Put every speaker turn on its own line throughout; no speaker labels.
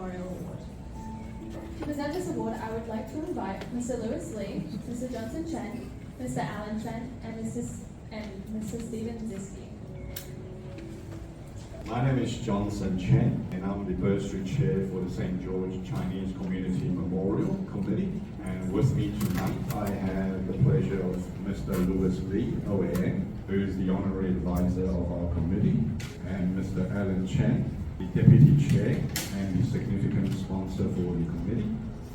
Memorial Award. To present this award, I would like to invite Mr. Lewis Lee, Mr. Johnson Chen, Mr. Alan Chen, and Mr. Stephen Ziski.
My name is Johnson Chen, and I'm the Bursary Chair for the St. George Chinese Community Memorial Committee. And with me tonight, I have the pleasure of Mr. Lewis Lee, OAM, who is the Honorary Advisor of our committee, and Mr. Alan Chen, the Deputy Chair and the significant sponsor for the committee.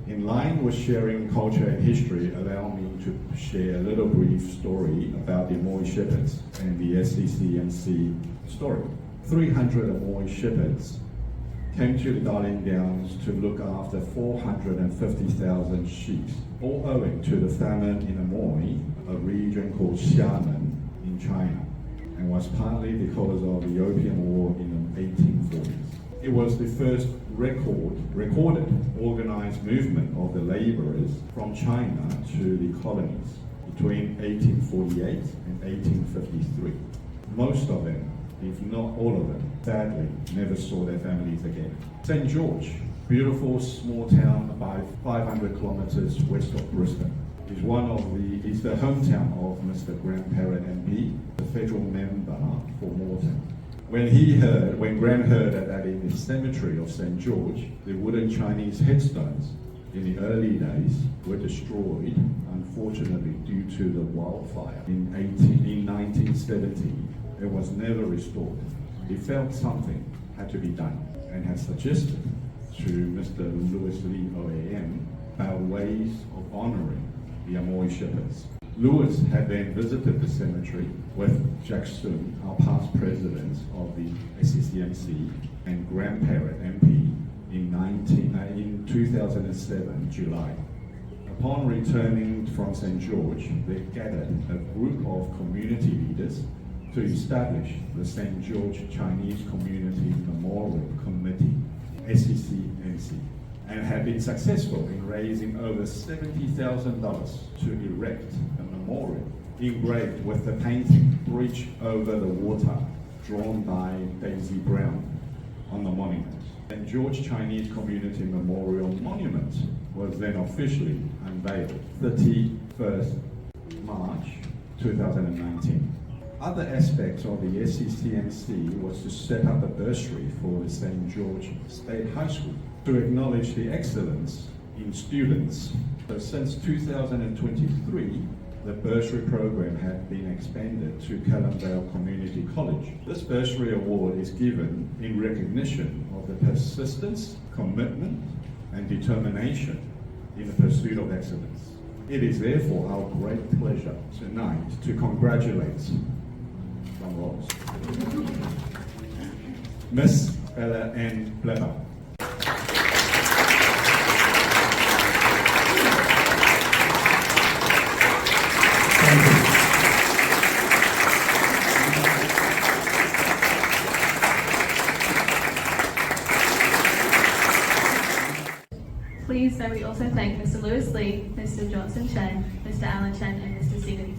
In line with sharing culture and history, allow me to share a little brief story about the Amoy Shepherds and the SCCMC story. 300 Amoy Shepherds came to the Darling Downs to look after 450,000 sheep, all owing to the famine in Amoy, a region called Xiamen in China, and was partly because of the Opium War in the 1840s. It was the first recorded organized movement of the laborers from China to the colonies between 1848 and 1853. Most of them, if not all of them, sadly never saw their families again. St. George, beautiful small town about 500 kilometers west of Brisbane, is the hometown of Mr. Graham Parrott MP, the federal member for Moreton. When Graham heard that in the cemetery of St. George, the wooden Chinese headstones in the early days were destroyed, unfortunately due to the wildfire in 1970. It was never restored. He felt something had to be done and had suggested to Mr. Lewis Lee OAM about ways of honouring the Amoy Shepherds. Lewis had then visited the cemetery with Jack Sun, our past president of the SCCMC, and Graham Parrott MP in 2007, July. Upon returning from St. George, they gathered a group of community leaders to establish the St. George Chinese Community Memorial Committee, SCCMC, and have been successful in raising over $70,000 to erect a memorial engraved with the painting "Bridge Over the Water," drawn by Daisy Brown on the monument. St. George Chinese Community Memorial Monument was then officially unveiled 31st March 2019. Other aspects of the SCCMC was to set up a bursary for the St. George State High School to acknowledge the excellence in students. So since 2023, the bursary program had been expanded to Calamvale Community College. This bursary award is given in recognition of the persistence, commitment, and determination in the pursuit of excellence. It is therefore our great pleasure tonight to congratulate Miss Bella Ann Bleber.
Please may we also thank Mr. Lewis Lee, Mr. Johnson Chen, Mr. Alan Chen, and Mr. Stephen